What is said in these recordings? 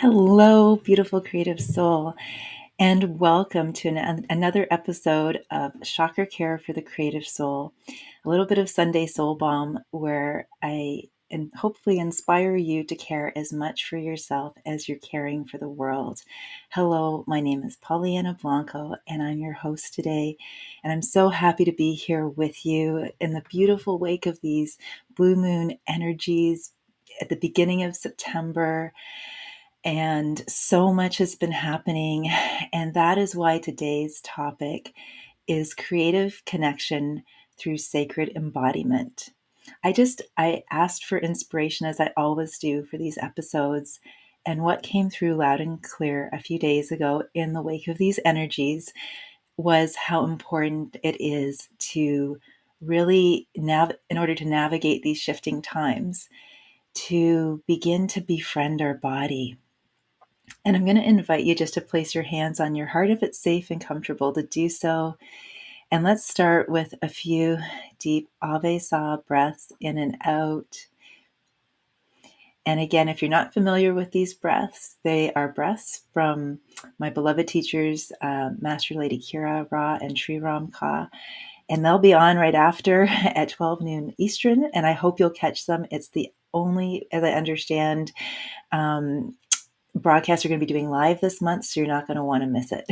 Hello, beautiful creative soul, and welcome to another episode of Chakra-Care for the creative soul. A little bit of Sunday soul balm where I and hopefully inspire you to care as much for yourself as you're caring for the world. Hello, my name is Pollyanna Blanco, and I'm your host today. And I'm so happy to be here with you in the beautiful wake of these blue moon energies at the beginning of September. And so much has been happening. And that is why today's topic is creative connection through sacred embodiment. I asked for inspiration, as I always do for these episodes. And what came through loud and clear a few days ago in the wake of these energies was how important it is to really, in order to navigate these shifting times, to begin to befriend our body. And I'm going to invite you just to place your hands on your heart if it's safe and comfortable to do so. And let's start with a few deep Ave Sa breaths in and out. And again, if you're not familiar with these breaths, they are breaths from my beloved teachers, Master Lady Kira Ra and Sri Ram Ka. And they'll be on right after at 12 noon Eastern. And I hope you'll catch them. It's the only, as I understand, broadcasts are going to be doing live this month, so you're not going to want to miss it.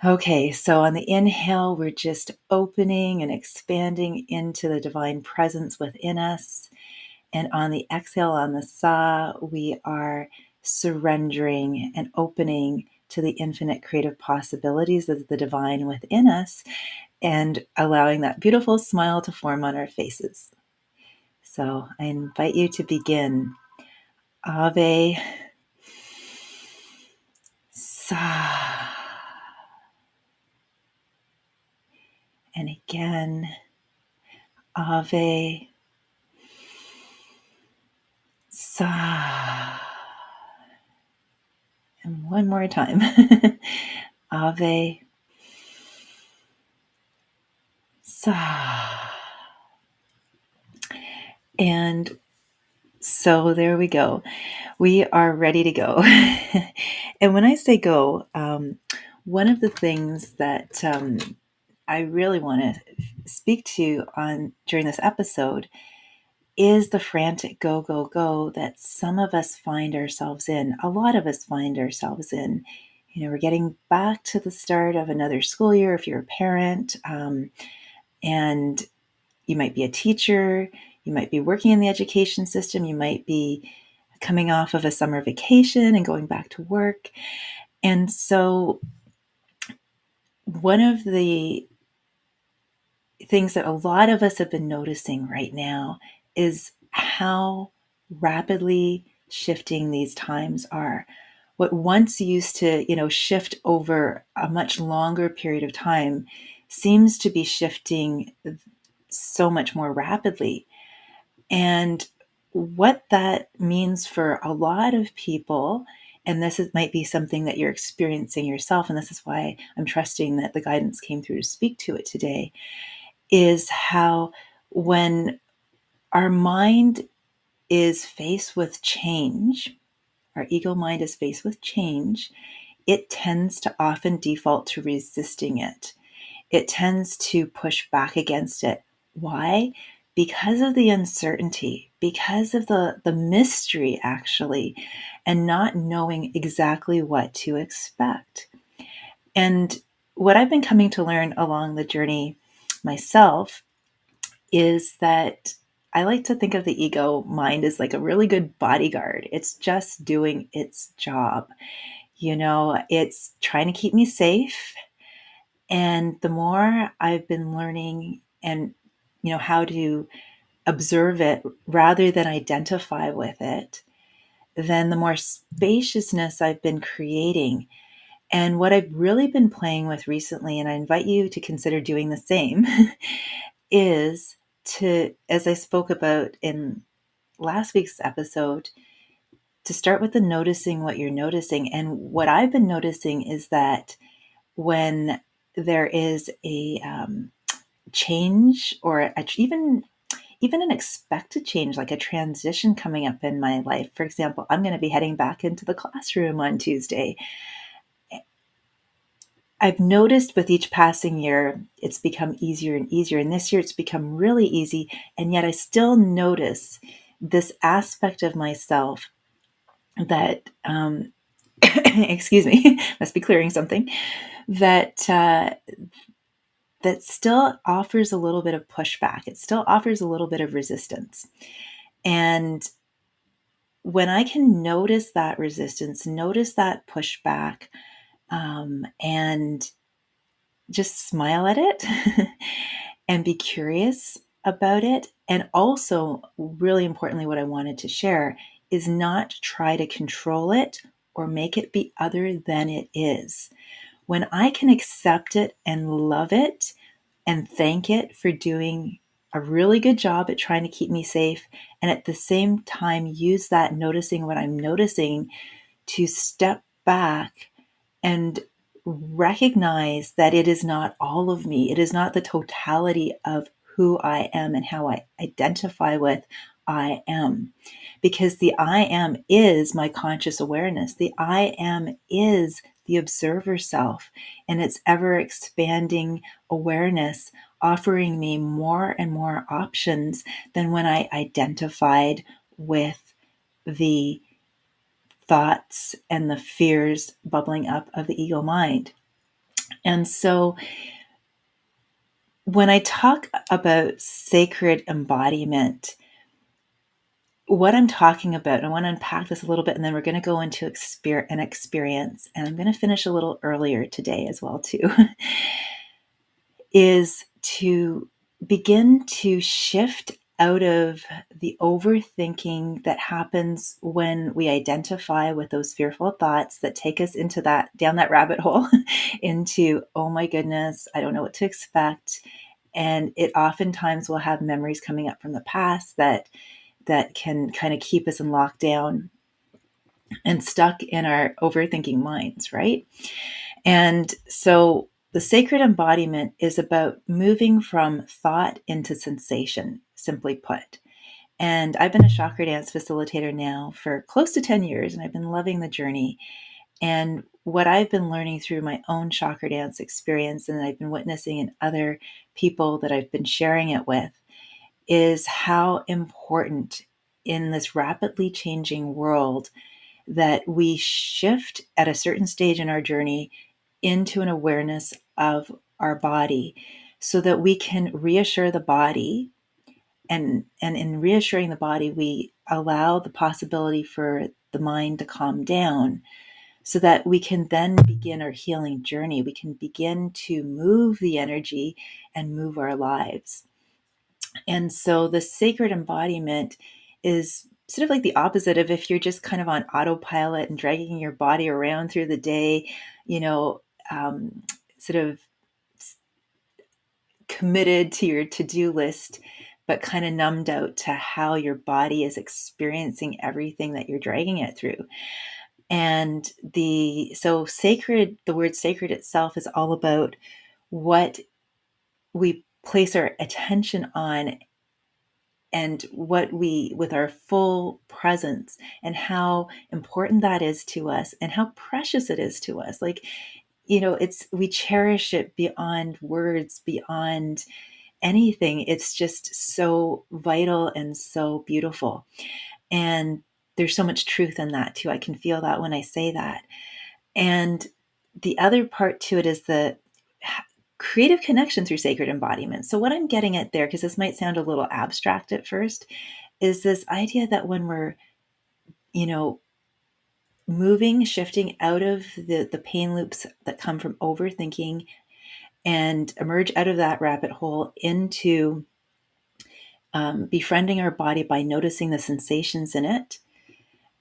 Okay, so on the inhale, we're just opening and expanding into the divine presence within us. And on the exhale, on the sa, we are surrendering and opening to the infinite creative possibilities of the divine within us and allowing that beautiful smile to form on our faces. So I invite you to begin. Ave Sa. And again, Ave Sa. And one more time. Ave Sa. And so there we go. We are ready to go. And when I say go, one of the things that I really want to speak to on during this episode is the frantic go, go, go that some of us find ourselves in. A lot of us find ourselves in. You know, we're getting back to the start of another school year if you're a parent, and you might be a teacher, you might be working in the education system, you might be coming off of a summer vacation and going back to work. And so one of the things that a lot of us have been noticing right now is how rapidly shifting these times are. What once used to, shift over a much longer period of time seems to be shifting so much more rapidly. And what that means for a lot of people, and might be something that you're experiencing yourself, and this is why I'm trusting that the guidance came through to speak to it today, is how when our mind is faced with change, our ego mind is faced with change, it tends to often default to resisting it. It tends to push back against it. Why? Because of the uncertainty, because of the mystery, actually, and not knowing exactly what to expect. And what I've been coming to learn along the journey myself is that I like to think of the ego mind as like a really good bodyguard. It's just doing its job. It's trying to keep me safe. And the more I've been learning and, how to observe it rather than identify with it, then the more spaciousness I've been creating. And what I've really been playing with recently, and I invite you to consider doing the same, is to, as I spoke about in last week's episode, to start with the noticing what you're noticing. And what I've been noticing is that when there is a change or even even an expected change, like a transition coming up in my life. For example, I'm going to be heading back into the classroom on Tuesday. I've noticed with each passing year, it's become easier and easier. And this year it's become really easy. And yet I still notice this aspect of myself that, excuse me, must be clearing something, that, that still offers a little bit of pushback. It still offers a little bit of resistance. And when I can notice that resistance, notice that pushback, and just smile at it and be curious about it. And also, really importantly, what I wanted to share is not try to control it or make it be other than it is. When I can accept it and love it and thank it for doing a really good job at trying to keep me safe, and at the same time use that noticing what I'm noticing to step back and recognize that it is not all of me. It is not the totality of who I am and how I identify with I am. Because the I am is my conscious awareness. The I am is the observer self and its ever expanding awareness, offering me more and more options than when I identified with the thoughts and the fears bubbling up of the ego mind. And so when I talk about sacred embodiment, what I'm talking about, I want to unpack this a little bit, and then we're going to go into an experience. And I'm going to finish a little earlier today as well, too, is to begin to shift out of the overthinking that happens when we identify with those fearful thoughts that take us into that, down that rabbit hole, into, oh my goodness, I don't know what to expect. And it oftentimes will have memories coming up from the past that can kind of keep us in lockdown and stuck in our overthinking minds, right? And so the sacred embodiment is about moving from thought into sensation, simply put. And I've been a chakra dance facilitator now for close to 10 years, and I've been loving the journey. And what I've been learning through my own chakra dance experience, and I've been witnessing in other people that I've been sharing it with, is how important in this rapidly changing world that we shift at a certain stage in our journey into an awareness of our body so that we can reassure the body. And in reassuring the body, we allow the possibility for the mind to calm down so that we can then begin our healing journey. We can begin to move the energy and move our lives. And so the sacred embodiment is sort of like the opposite of if you're just kind of on autopilot and dragging your body around through the day, you know, sort of committed to your to-do list, but kind of numbed out to how your body is experiencing everything that you're dragging it through. And so sacred, the word sacred itself is all about what we place our attention on and what we, with our full presence, and how important that is to us and how precious it is to us. Like, you know, we cherish it beyond words, beyond anything. It's just so vital and so beautiful. And there's so much truth in that too. I can feel that when I say that. And the other part to it is the creative connection through sacred embodiment. So what I'm getting at there, because this might sound a little abstract at first, is this idea that when we're, you know, moving, shifting out of the pain loops that come from overthinking and emerge out of that rabbit hole into befriending our body by noticing the sensations in it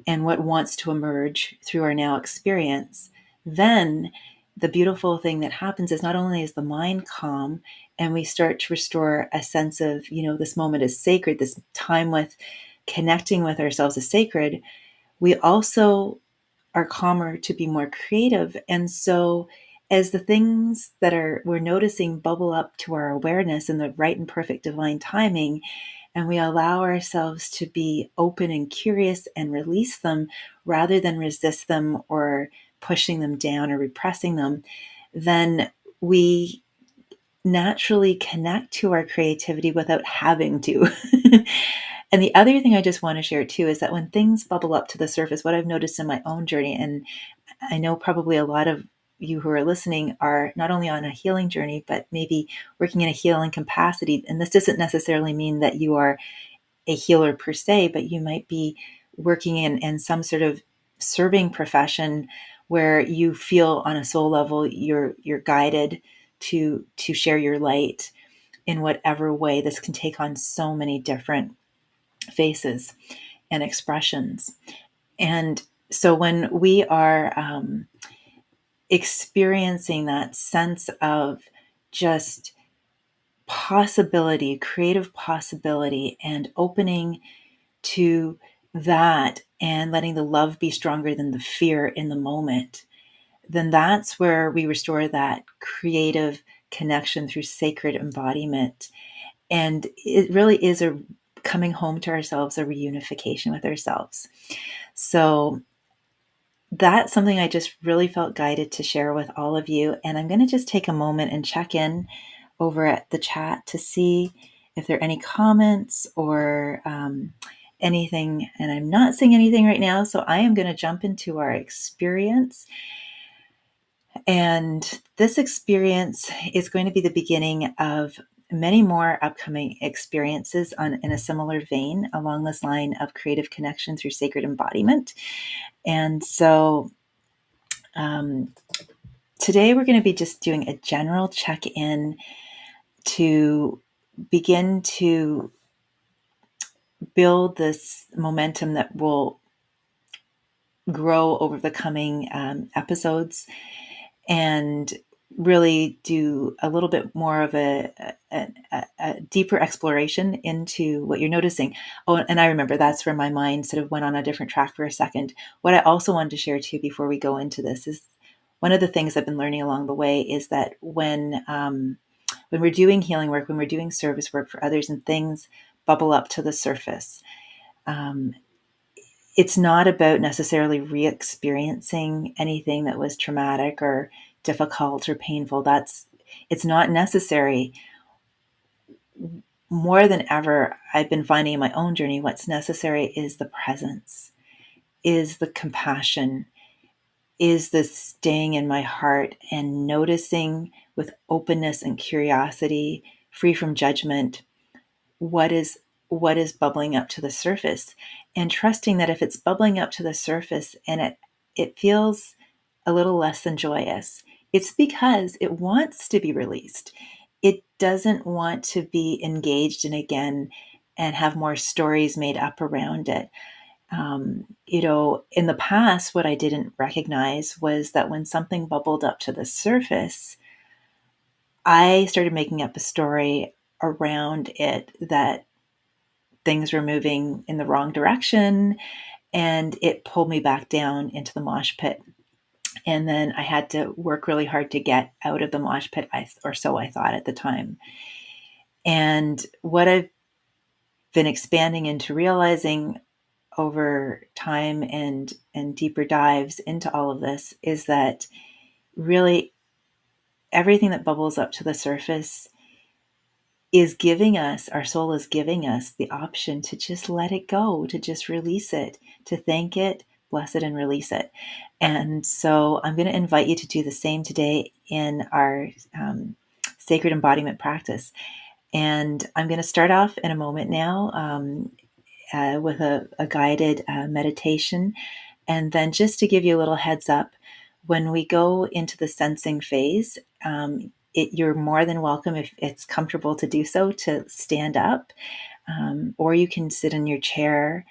and what wants to emerge through our now experience, then the beautiful thing that happens is not only is the mind calm and we start to restore a sense of, you know, this moment is sacred, this time with connecting with ourselves is sacred, we also are calmer to be more creative. And so as the things that we're noticing bubble up to our awareness in the right and perfect divine timing, and we allow ourselves to be open and curious and release them rather than resist them or pushing them down or repressing them, then we naturally connect to our creativity without having to. And the other thing I just want to share too is that when things bubble up to the surface, what I've noticed in my own journey, and I know probably a lot of you who are listening are not only on a healing journey, but maybe working in a healing capacity. And this doesn't necessarily mean that you are a healer per se, but you might be working in some sort of serving profession where you feel on a soul level you're guided to share your light in whatever way. This can take on so many different faces and expressions. And so when we are experiencing that sense of just possibility, creative possibility, and opening to that and letting the love be stronger than the fear in the moment, then that's where we restore that creative connection through sacred embodiment. And it really is a coming home to ourselves, a reunification with ourselves. So that's something I just really felt guided to share with all of you. And I'm going to just take a moment and check in over at the chat to see if there are any comments or anything. And I'm not seeing anything right now. So I am going to jump into our experience. And this experience is going to be the beginning of many more upcoming experiences in a similar vein along this line of creative connection through sacred embodiment. And so today we're going to be just doing a general check-in to begin to build this momentum that will grow over the coming episodes, and really do a little bit more of a deeper exploration into what you're noticing. Oh, and I remember that's where my mind sort of went on a different track for a second. What I also wanted to share too before we go into this is one of the things I've been learning along the way is that when we're doing healing work, when we're doing service work for others and things bubble up to the surface, it's not about necessarily re-experiencing anything that was traumatic or difficult or painful. It's not necessary. More than ever, I've been finding in my own journey, what's necessary is the presence, is the compassion, is the staying in my heart and noticing with openness and curiosity, free from judgment, what is bubbling up to the surface, and trusting that if it's bubbling up to the surface and it feels a little less than joyous, it's because it wants to be released. It doesn't want to be engaged in again and have more stories made up around it. In the past, what I didn't recognize was that when something bubbled up to the surface, I started making up a story around it that things were moving in the wrong direction, and it pulled me back down into the mosh pit. And then I had to work really hard to get out of the mosh pit, or so I thought at the time. And what I've been expanding into realizing over time and deeper dives into all of this is that really everything that bubbles up to the surface is giving us, our soul is giving us the option to just let it go, to just release it, to thank it, bless it, and release it. And so I'm going to invite you to do the same today in our sacred embodiment practice. And I'm going to start off in a moment now with a guided meditation. And then just to give you a little heads up, when we go into the sensing phase, you're more than welcome, if it's comfortable to do so, to stand up, or you can sit in your chair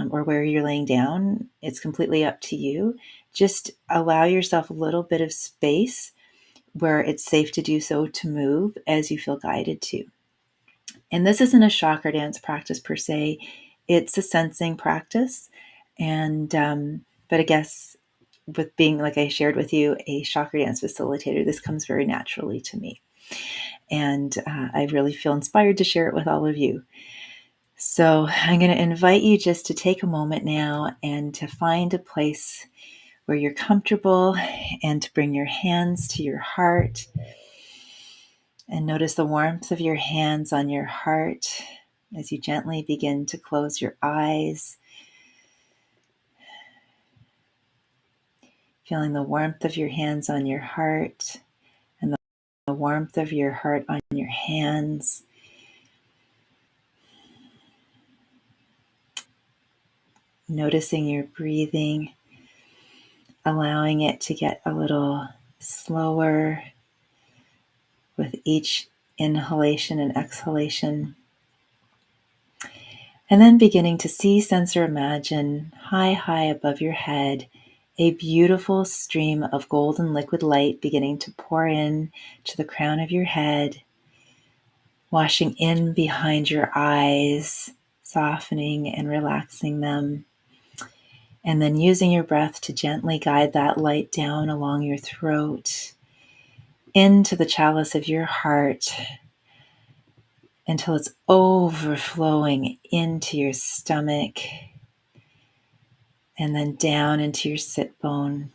or where you're laying down. It's completely up to you. Just allow yourself a little bit of space where it's safe to do so, to move as you feel guided to. And this isn't a chakra dance practice per se. It's a sensing practice. And, but I guess with being, like I shared with you, a chakra dance facilitator, this comes very naturally to me. And I really feel inspired to share it with all of you. So I'm going to invite you just to take a moment now and to find a place where you're comfortable and to bring your hands to your heart and notice the warmth of your hands on your heart as you gently begin to close your eyes, feeling the warmth of your hands on your heart and the warmth of your heart on your hands. Noticing your breathing, allowing it to get a little slower with each inhalation and exhalation. And then beginning to see, sense, or imagine high above your head a beautiful stream of golden liquid light beginning to pour in to the crown of your head, washing in behind your eyes, softening and relaxing them. And then using your breath to gently guide that light down along your throat, into the chalice of your heart, until it's overflowing into your stomach, and then down into your sit bone.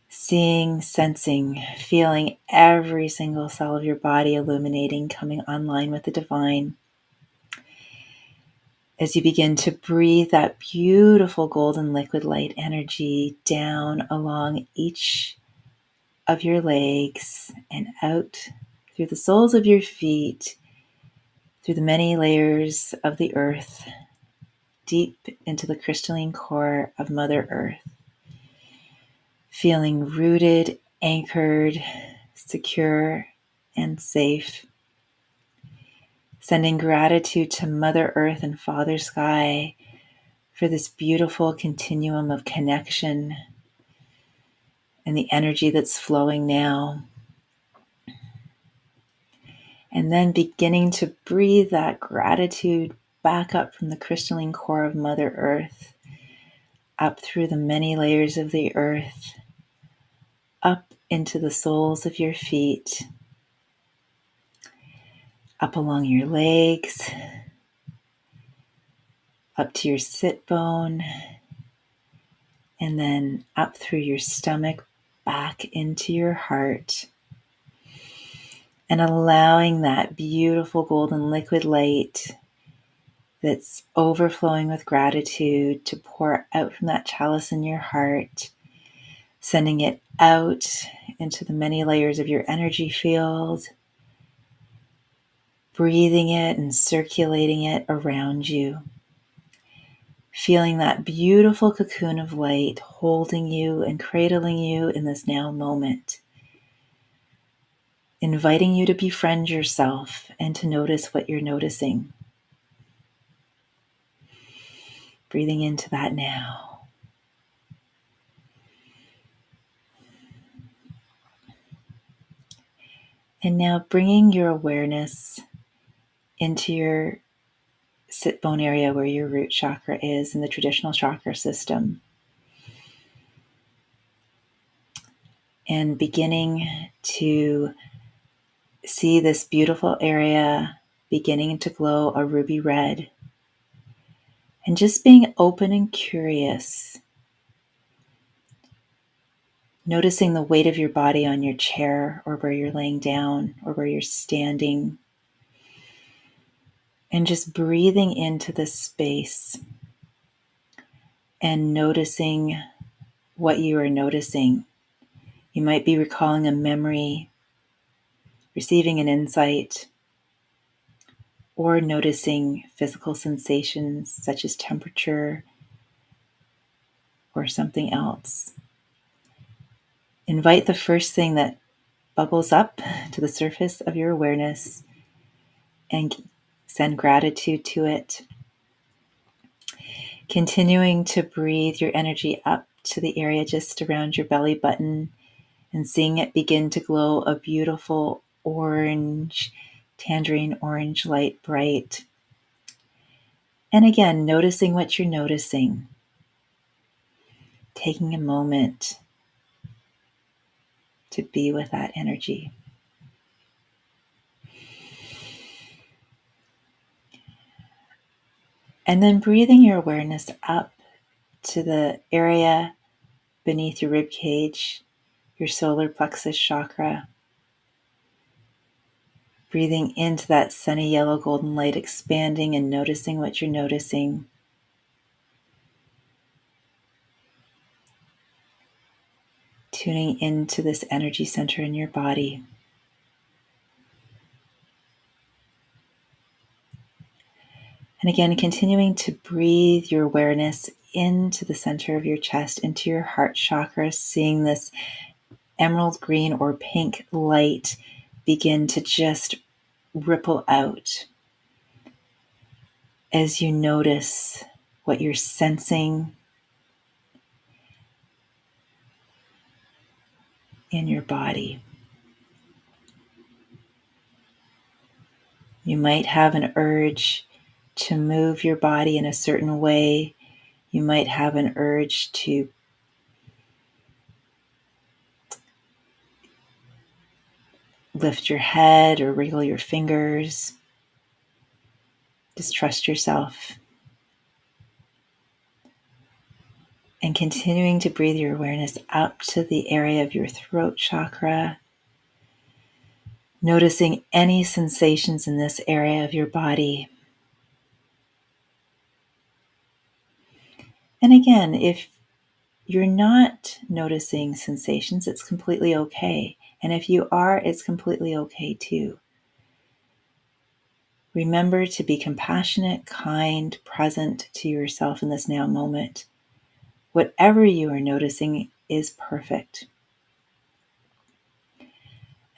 Seeing, sensing, feeling every single cell of your body illuminating, coming online with the divine. As you begin to breathe that beautiful golden liquid light energy down along each of your legs and out through the soles of your feet, through the many layers of the earth, deep into the crystalline core of Mother Earth. Feeling rooted, anchored, secure, and safe. Sending gratitude to Mother Earth and Father Sky for this beautiful continuum of connection and the energy that's flowing now. And then beginning to breathe that gratitude back up from the crystalline core of Mother Earth, up through the many layers of the earth, up into the soles of your feet, up along your legs, up to your sit bone, and then up through your stomach, back into your heart. And allowing that beautiful golden liquid light that's overflowing with gratitude to pour out from that chalice in your heart, sending it out into the many layers of your energy field, breathing it and circulating it around you. Feeling that beautiful cocoon of light holding you and cradling you in this now moment. Inviting you to befriend yourself and to notice what you're noticing. Breathing into that now. And now bringing your awareness into your sit bone area where your root chakra is in the traditional chakra system. And beginning to see this beautiful area beginning to glow a ruby red. And just being open and curious. Noticing the weight of your body on your chair or where you're laying down or where you're standing. And just breathing into this space and noticing what you are noticing. You might be recalling a memory, receiving an insight, or noticing physical sensations such as temperature or something else. Invite the first thing that bubbles up to the surface of your awareness and send gratitude to it. Continuing to breathe your energy up to the area just around your belly button and seeing it begin to glow a beautiful orange, tangerine orange light bright. And again, noticing what you're noticing. Taking a moment to be with that energy. And then breathing your awareness up to the area beneath your rib cage, your solar plexus chakra. Breathing into that sunny yellow golden light, expanding and noticing what you're noticing. Tuning into this energy center in your body. And again, continuing to breathe your awareness into the center of your chest, into your heart chakra, seeing this emerald green or pink light begin to just ripple out as you notice what you're sensing in your body. You might have an urge to move your body in a certain way. You might have an urge to lift your head or wriggle your fingers. Just trust yourself. And continuing to breathe your awareness up to the area of your throat chakra, noticing any sensations in this area of your body. And again, if you're not noticing sensations, it's completely okay. And if you are, it's completely okay too. Remember to be compassionate, kind, present to yourself in this now moment. Whatever you are noticing is perfect.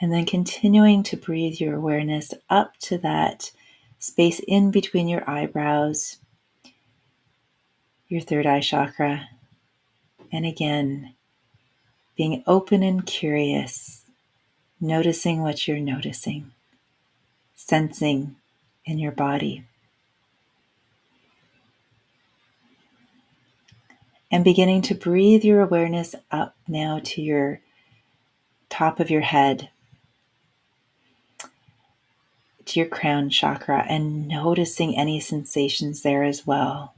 And then continuing to breathe your awareness up to that space in between your eyebrows, your third eye chakra. And again, being open and curious, noticing what you're noticing, sensing in your body. And beginning to breathe your awareness up now to your top of your head, to your crown chakra, and noticing any sensations there as well.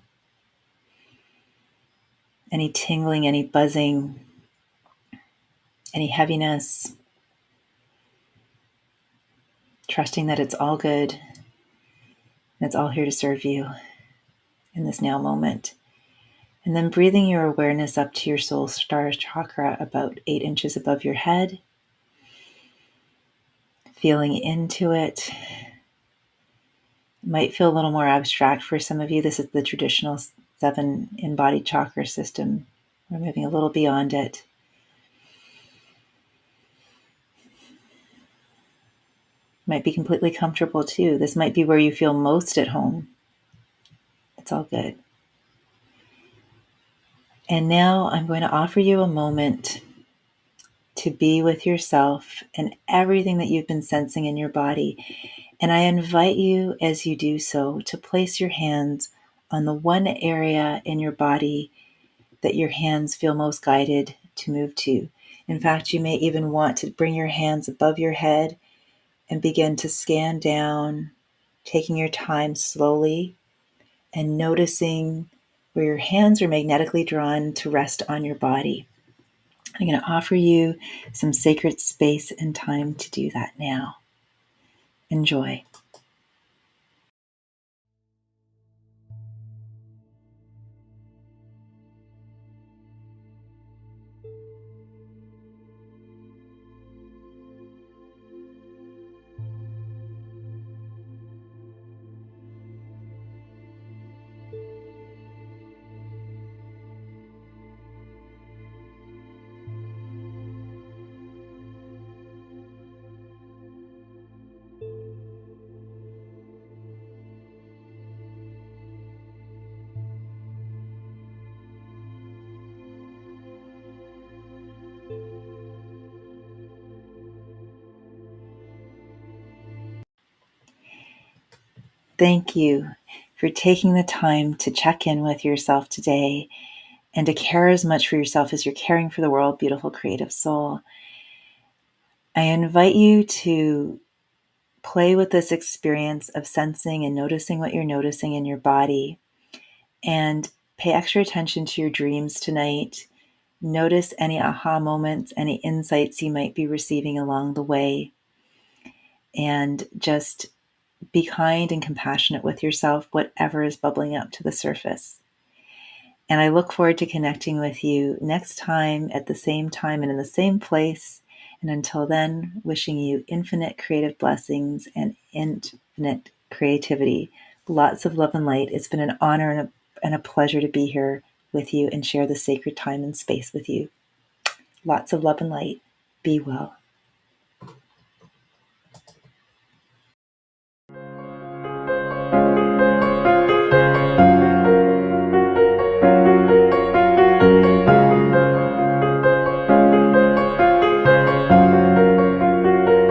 Any tingling, any buzzing, any heaviness. Trusting that it's all good and it's all here to serve you in this now moment. And then breathing your awareness up to your soul star chakra about 8 inches above your head. Feeling into it. It might feel a little more abstract for some of you. This is the traditional 7 embodied chakra system. We're moving a little beyond it. Might be completely comfortable too. This might be where you feel most at home. It's all good. And now I'm going to offer you a moment to be with yourself and everything that you've been sensing in your body. And I invite you, as you do so, to place your hands on the one area in your body that your hands feel most guided to move to. In fact, you may even want to bring your hands above your head and begin to scan down, taking your time slowly and noticing where your hands are magnetically drawn to rest on your body. I'm going to offer you some sacred space and time to do that now. Enjoy. Thank you for taking the time to check in with yourself today and to care as much for yourself as you're caring for the world, beautiful creative soul. I invite you to play with this experience of sensing and noticing what you're noticing in your body. And pay extra attention to your dreams tonight. Notice any aha moments, any insights you might be receiving along the way. And just be kind and compassionate with yourself, whatever is bubbling up to the surface. And I look forward to connecting with you next time at the same time and in the same place. And until then, wishing you infinite creative blessings and infinite creativity. Lots of love and light. It's been an honor and a pleasure to be here with you and share the sacred time and space with you. Lots of love and light. Be well.